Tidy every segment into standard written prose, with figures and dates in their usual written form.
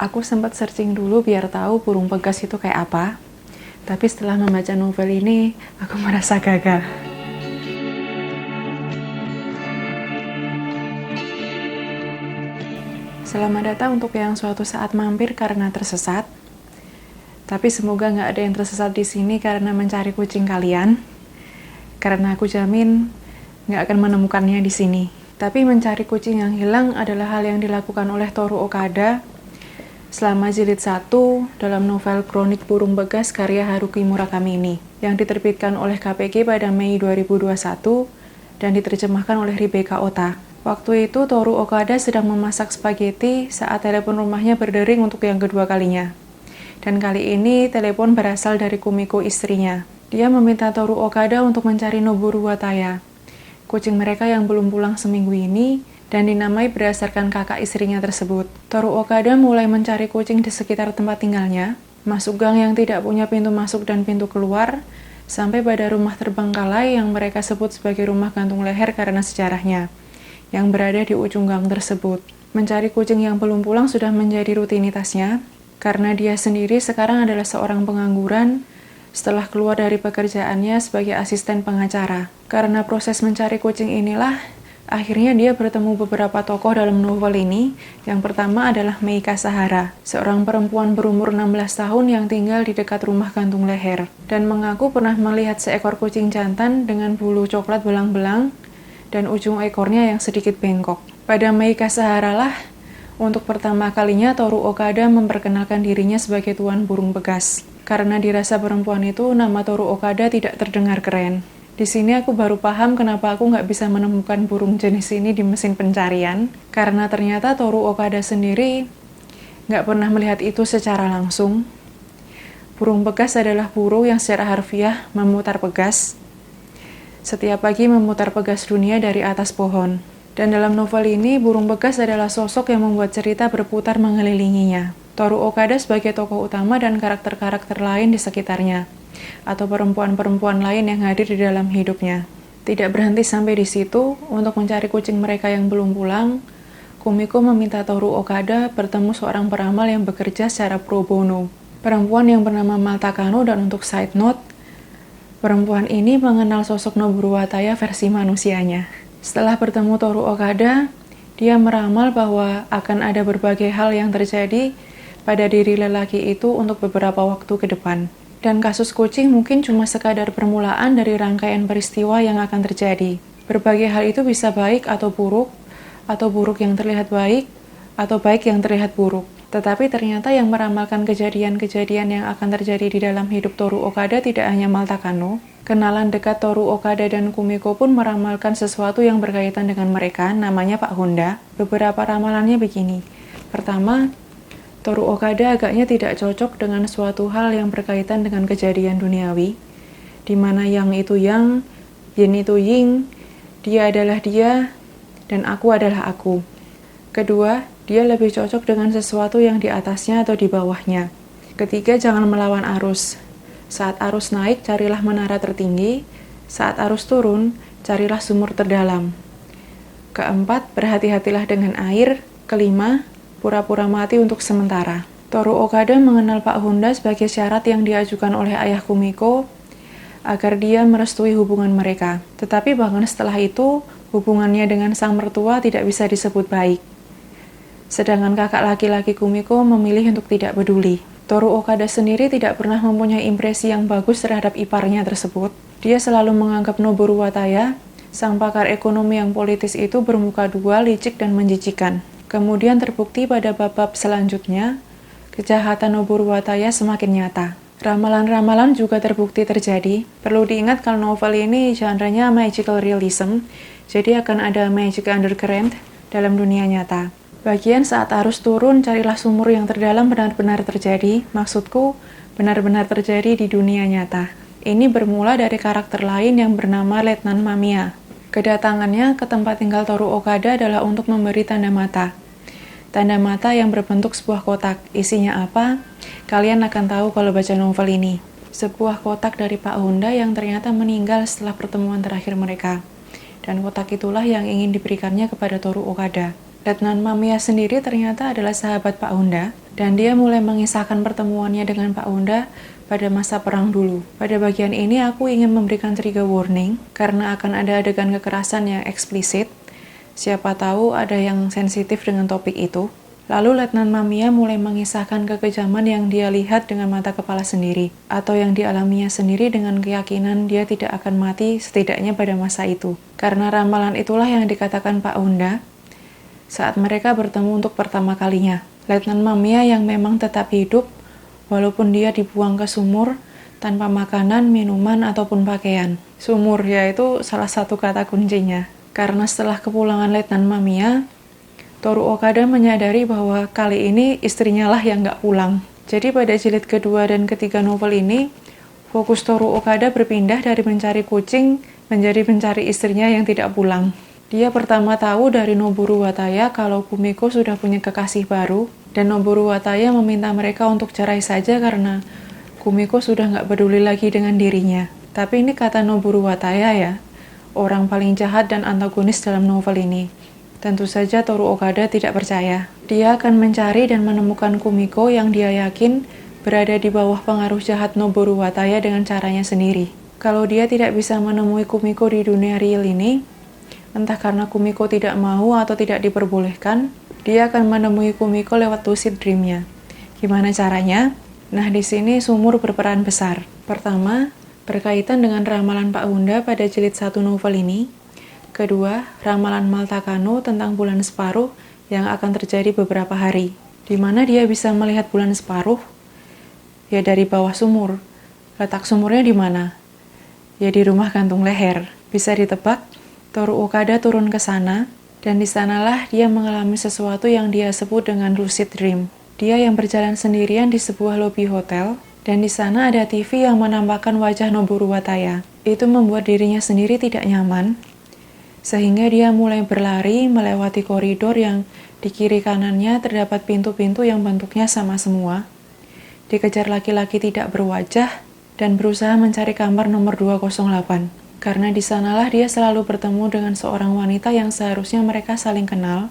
Aku sempat searching dulu biar tahu burung pegas itu kayak apa. Tapi setelah membaca novel ini, aku merasa gagal. Selamat datang untuk yang suatu saat mampir karena tersesat. Tapi semoga nggak ada yang tersesat di sini karena mencari kucing kalian. Karena aku jamin nggak akan menemukannya di sini. Tapi mencari kucing yang hilang adalah hal yang dilakukan oleh Toru Okada selama jilid 1 dalam novel Kronik Burung Begas karya Haruki Murakami ini, yang diterbitkan oleh KPG pada Mei 2021 dan diterjemahkan oleh Rebecca Ota. Waktu itu Toru Okada sedang memasak spaghetti saat telepon rumahnya berdering untuk yang kedua kalinya. Dan kali ini telepon berasal dari Kumiko, istrinya. Dia meminta Toru Okada untuk mencari Noboru Wataya, kucing mereka yang belum pulang seminggu ini, dan dinamai berdasarkan kakak istrinya tersebut. Toru Okada mulai mencari kucing di sekitar tempat tinggalnya, masuk gang yang tidak punya pintu masuk dan pintu keluar, sampai pada rumah terbengkalai yang mereka sebut sebagai rumah gantung leher karena sejarahnya, yang berada di ujung gang tersebut. Mencari kucing yang belum pulang sudah menjadi rutinitasnya, karena dia sendiri sekarang adalah seorang pengangguran setelah keluar dari pekerjaannya sebagai asisten pengacara. Karena proses mencari kucing inilah, akhirnya dia bertemu beberapa tokoh dalam novel ini. Yang pertama adalah Meika Sahara, seorang perempuan berumur 16 tahun yang tinggal di dekat rumah gantung leher, dan mengaku pernah melihat seekor kucing jantan dengan bulu coklat belang-belang dan ujung ekornya yang sedikit bengkok. Pada Meika Sahara lah, untuk pertama kalinya Toru Okada memperkenalkan dirinya sebagai Tuan Burung Begas. Karena dirasa perempuan itu, nama Toru Okada tidak terdengar keren. Di sini aku baru paham kenapa aku nggak bisa menemukan burung jenis ini di mesin pencarian, karena ternyata Toru Okada sendiri nggak pernah melihat itu secara langsung. Burung begas adalah burung yang secara harfiah memutar pegas. Setiap pagi memutar pegas dunia dari atas pohon. Dan dalam novel ini, burung begas adalah sosok yang membuat cerita berputar mengelilinginya. Toru Okada sebagai tokoh utama dan karakter-karakter lain di sekitarnya, atau perempuan-perempuan lain yang hadir di dalam hidupnya. Tidak berhenti sampai di situ, untuk mencari kucing mereka yang belum pulang, Kumiko meminta Toru Okada bertemu seorang peramal yang bekerja secara pro bono. Perempuan yang bernama Malta Kano, dan untuk side note, perempuan ini mengenal sosok Noboru Wataya versi manusianya. Setelah bertemu Toru Okada, dia meramal bahwa akan ada berbagai hal yang terjadi pada diri lelaki itu untuk beberapa waktu ke depan. Dan kasus kucing mungkin cuma sekadar permulaan dari rangkaian peristiwa yang akan terjadi. Berbagai hal itu bisa baik atau buruk yang terlihat baik, atau baik yang terlihat buruk. Tetapi ternyata yang meramalkan kejadian-kejadian yang akan terjadi di dalam hidup Toru Okada tidak hanya Malta Kano. Kenalan dekat Toru Okada dan Kumiko pun meramalkan sesuatu yang berkaitan dengan mereka, namanya Pak Honda. Beberapa ramalannya begini. Pertama, Toru Okada agaknya tidak cocok dengan suatu hal yang berkaitan dengan kejadian duniawi, di mana yang itu yang, yin itu ying, dia adalah dia, dan aku adalah aku. Kedua, dia lebih cocok dengan sesuatu yang di atasnya atau di bawahnya. Ketiga, jangan melawan arus. Saat arus naik, carilah menara tertinggi. Saat arus turun, carilah sumur terdalam. Keempat, berhati-hatilah dengan air. Kelima, pura-pura mati untuk sementara. Toru Okada mengenal Pak Honda sebagai syarat yang diajukan oleh ayah Kumiko agar dia merestui hubungan mereka. Tetapi bahkan setelah itu, hubungannya dengan sang mertua tidak bisa disebut baik. Sedangkan kakak laki-laki Kumiko memilih untuk tidak peduli. Toru Okada sendiri tidak pernah mempunyai impresi yang bagus terhadap iparnya tersebut. Dia selalu menganggap Noboru Wataya, sang pakar ekonomi yang politis itu, bermuka dua, licik, dan menjijikan. Kemudian terbukti pada bab-bab selanjutnya, kejahatan Noboru Wataya semakin nyata. Ramalan-ramalan juga terbukti terjadi. Perlu diingat kalau novel ini genre-nya magical realism, jadi akan ada magic undercurrent dalam dunia nyata. Bagian saat arus turun, carilah sumur yang terdalam benar-benar terjadi. Maksudku, benar-benar terjadi di dunia nyata. Ini bermula dari karakter lain yang bernama Letnan Mamiya. Kedatangannya ke tempat tinggal Toru Okada adalah untuk memberi tanda mata. Tanda mata yang berbentuk sebuah kotak. Isinya apa? Kalian akan tahu kalau baca novel ini. Sebuah kotak dari Pak Honda yang ternyata meninggal setelah pertemuan terakhir mereka. Dan kotak itulah yang ingin diberikannya kepada Toru Okada. Letnan Mamiya sendiri ternyata adalah sahabat Pak Honda, dan dia mulai mengisahkan pertemuannya dengan Pak Honda pada masa perang dulu. Pada bagian ini aku ingin memberikan trigger warning, karena akan ada adegan kekerasan yang eksplisit. Siapa tahu ada yang sensitif dengan topik itu. Lalu Letnan Mamiya mulai mengisahkan kekejaman yang dia lihat dengan mata kepala sendiri, atau yang dialaminya sendiri dengan keyakinan dia tidak akan mati setidaknya pada masa itu. Karena ramalan itulah yang dikatakan Pak Honda saat mereka bertemu untuk pertama kalinya. Letnan Mamiya yang memang tetap hidup, walaupun dia dibuang ke sumur tanpa makanan, minuman, ataupun pakaian. Sumur yaitu salah satu kata kuncinya. Karena setelah kepulangan Letnan Mamiya, Toru Okada menyadari bahwa kali ini istrinya lah yang nggak pulang. Jadi pada jilid kedua dan ketiga novel ini, fokus Toru Okada berpindah dari mencari kucing menjadi mencari istrinya yang tidak pulang. Dia pertama tahu dari Noboru Wataya kalau Kumiko sudah punya kekasih baru, dan Noboru Wataya meminta mereka untuk cerai saja karena Kumiko sudah nggak peduli lagi dengan dirinya. Tapi ini kata Noboru Wataya ya, orang paling jahat dan antagonis dalam novel ini. Tentu saja Toru Okada tidak percaya. Dia akan mencari dan menemukan Kumiko yang dia yakin berada di bawah pengaruh jahat Noboru Wataya dengan caranya sendiri. Kalau dia tidak bisa menemui Kumiko di dunia real ini, entah karena Kumiko tidak mau atau tidak diperbolehkan, dia akan menemui Kumiko lewat lucid dream-nya. Gimana caranya? Nah, di sini sumur berperan besar. Pertama, berkaitan dengan ramalan Pak Honda pada jilid 1 novel ini. Kedua, ramalan Maltakano tentang bulan separuh yang akan terjadi beberapa hari, di mana dia bisa melihat bulan separuh, ya dari bawah sumur. Letak sumurnya di mana? Ya di rumah gantung leher. Bisa ditebak, Toru Okada turun ke sana, dan di sanalah dia mengalami sesuatu yang dia sebut dengan lucid dream. Dia yang berjalan sendirian di sebuah lobi hotel, dan di sana ada TV yang menampakkan wajah Noboru Wataya. Itu membuat dirinya sendiri tidak nyaman, sehingga dia mulai berlari melewati koridor yang di kiri kanannya terdapat pintu-pintu yang bentuknya sama semua. Dikejar laki-laki tidak berwajah dan berusaha mencari kamar nomor 208. Karena di sanalah dia selalu bertemu dengan seorang wanita yang seharusnya mereka saling kenal,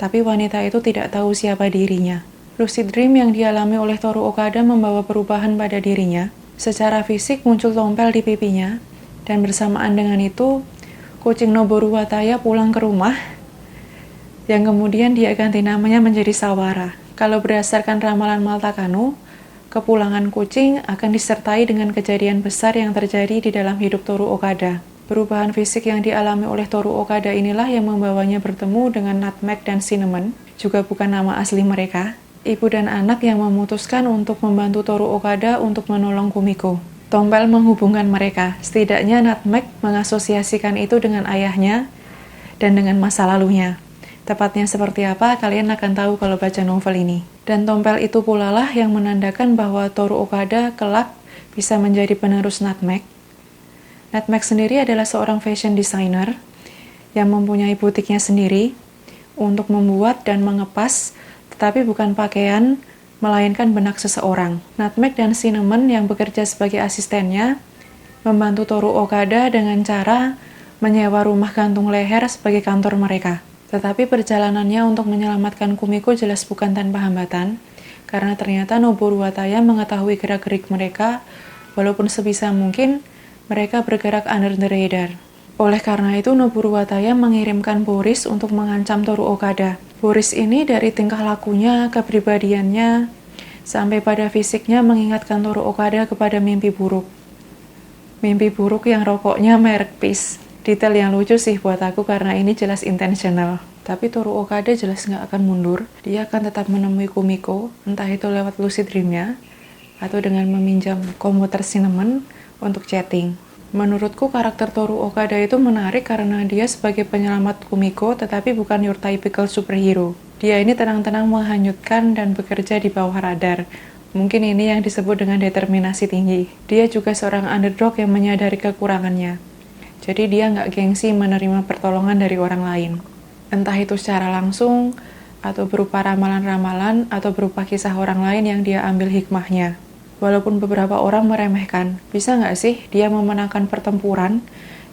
tapi wanita itu tidak tahu siapa dirinya. Lucid dream yang dialami oleh Toru Okada membawa perubahan pada dirinya. Secara fisik muncul tompel di pipinya, dan bersamaan dengan itu, kucing Noboru Wataya pulang ke rumah, yang kemudian dia ganti namanya menjadi Sawara. Kalau berdasarkan ramalan Maltakano, kepulangan kucing akan disertai dengan kejadian besar yang terjadi di dalam hidup Toru Okada. Perubahan fisik yang dialami oleh Toru Okada inilah yang membawanya bertemu dengan Nutmeg dan Cinnamon, juga bukan nama asli mereka, ibu dan anak yang memutuskan untuk membantu Toru Okada untuk menolong Kumiko. Tompel menghubungkan mereka. Setidaknya Nutmeg mengasosiasikan itu dengan ayahnya dan dengan masa lalunya. Tepatnya seperti apa, kalian akan tahu kalau baca novel ini. Dan tompel itu pula lah yang menandakan bahwa Toru Okada kelak bisa menjadi penerus Nutmeg. Nutmeg sendiri adalah seorang fashion designer yang mempunyai butiknya sendiri untuk membuat dan mengepas, tetapi bukan pakaian, melainkan benak seseorang. Nutmeg dan Cinnamon yang bekerja sebagai asistennya membantu Toru Okada dengan cara menyewa rumah gantung leher sebagai kantor mereka. Tetapi perjalanannya untuk menyelamatkan Kumiko jelas bukan tanpa hambatan, karena ternyata Noboru Wataya mengetahui gerak-gerik mereka, walaupun sebisa mungkin mereka bergerak under the radar. Oleh karena itu, Noboru Wataya mengirimkan Boris untuk mengancam Toru Okada. Boris ini dari tingkah lakunya, kepribadiannya, sampai pada fisiknya mengingatkan Toru Okada kepada mimpi buruk. Mimpi buruk yang rokoknya merek Peace. Detail yang lucu sih buat aku karena ini jelas intentional. Tapi Toru Okada jelas nggak akan mundur. Dia akan tetap menemui Kumiko, entah itu lewat lucid dream-nya, atau dengan meminjam komputer Cinnamon untuk chatting. Menurutku karakter Toru Okada itu menarik karena dia sebagai penyelamat Kumiko tetapi bukan your typical superhero. Dia ini tenang-tenang menghanyutkan dan bekerja di bawah radar. Mungkin ini yang disebut dengan determinasi tinggi. Dia juga seorang underdog yang menyadari kekurangannya. Jadi dia nggak gengsi menerima pertolongan dari orang lain. Entah itu secara langsung, atau berupa ramalan-ramalan, atau berupa kisah orang lain yang dia ambil hikmahnya. Walaupun beberapa orang meremehkan, bisa nggak sih dia memenangkan pertempuran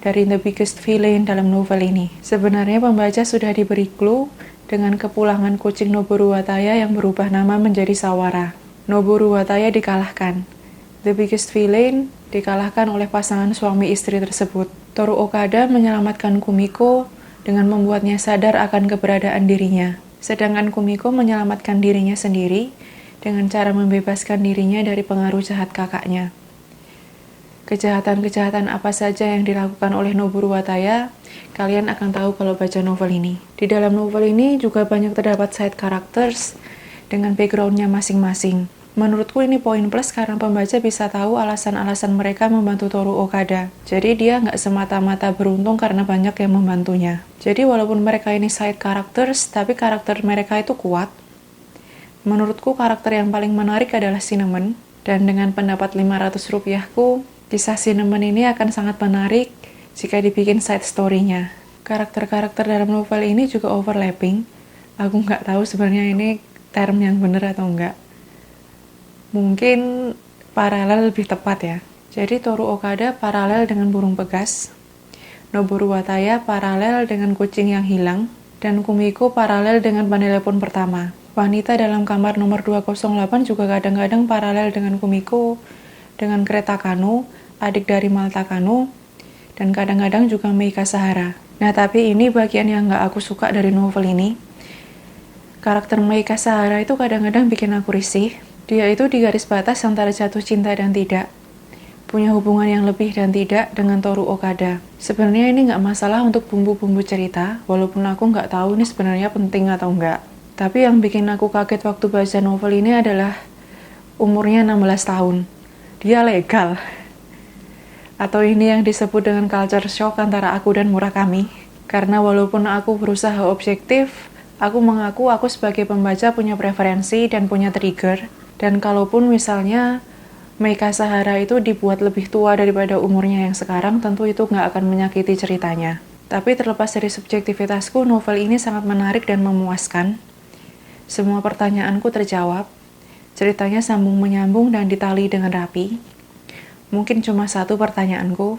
dari the biggest villain dalam novel ini? Sebenarnya pembaca sudah diberi clue dengan kepulangan kucing Noboru Wataya yang berubah nama menjadi Sawara. Noboru Wataya dikalahkan. The Biggest Villain dikalahkan oleh pasangan suami istri tersebut. Toru Okada menyelamatkan Kumiko dengan membuatnya sadar akan keberadaan dirinya. Sedangkan Kumiko menyelamatkan dirinya sendiri dengan cara membebaskan dirinya dari pengaruh jahat kakaknya. Kejahatan-kejahatan apa saja yang dilakukan oleh Noboru Wataya, kalian akan tahu kalau baca novel ini. Di dalam novel ini juga banyak terdapat side characters dengan background-nya masing-masing. Menurutku ini poin plus karena pembaca bisa tahu alasan-alasan mereka membantu Toru Okada. Jadi dia nggak semata-mata beruntung karena banyak yang membantunya. Jadi walaupun mereka ini side characters, tapi karakter mereka itu kuat. Menurutku karakter yang paling menarik adalah Cinnamon. Dan dengan pendapat 500 rupiahku, kisah Cinnamon ini akan sangat menarik jika dibikin side story-nya. Karakter-karakter dalam novel ini juga overlapping. Aku nggak tahu sebenarnya ini term yang benar atau enggak. Mungkin paralel lebih tepat ya. Jadi Toru Okada paralel dengan burung pegas, Noboru Wataya paralel dengan kucing yang hilang, dan Kumiko paralel dengan penelepon pertama. Wanita dalam kamar nomor 208 juga kadang-kadang paralel dengan Kumiko, dengan Kereta Kano, adik dari Malta Kano, dan kadang-kadang juga Meika Sahara. Nah tapi ini bagian yang nggak aku suka dari novel ini. Karakter Meika Sahara itu kadang-kadang bikin aku risih. Dia itu di garis batas antara jatuh cinta dan tidak. Punya hubungan yang lebih dan tidak dengan Toru Okada. Sebenarnya ini nggak masalah untuk bumbu-bumbu cerita, walaupun aku nggak tahu ini sebenarnya penting atau enggak. Tapi yang bikin aku kaget waktu baca novel ini adalah umurnya 16 tahun. Dia legal. Atau ini yang disebut dengan culture shock antara aku dan Murakami. Karena walaupun aku berusaha objektif, aku mengaku aku sebagai pembaca punya preferensi dan punya trigger. Dan kalaupun misalnya Meika Sahara itu dibuat lebih tua daripada umurnya yang sekarang, tentu itu nggak akan menyakiti ceritanya. Tapi terlepas dari subjektivitasku, novel ini sangat menarik dan memuaskan. Semua pertanyaanku terjawab, ceritanya sambung menyambung dan ditali dengan rapi. Mungkin cuma satu pertanyaanku,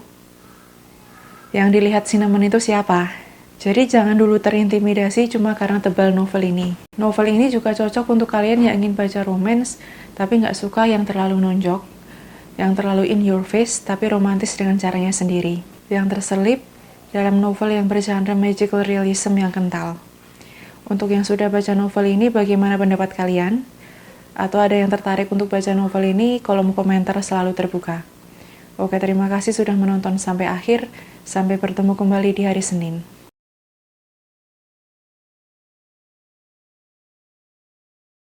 yang dilihat Cinnamon itu siapa? Jadi jangan dulu terintimidasi cuma karena tebal novel ini. Novel ini juga cocok untuk kalian yang ingin baca romance, tapi nggak suka yang terlalu nonjok, yang terlalu in your face, tapi romantis dengan caranya sendiri, yang terselip dalam novel yang bergenre magical realism yang kental. Untuk yang sudah baca novel ini, bagaimana pendapat kalian? Atau ada yang tertarik untuk baca novel ini, kolom komentar selalu terbuka. Oke, terima kasih sudah menonton sampai akhir. Sampai bertemu kembali di hari Senin.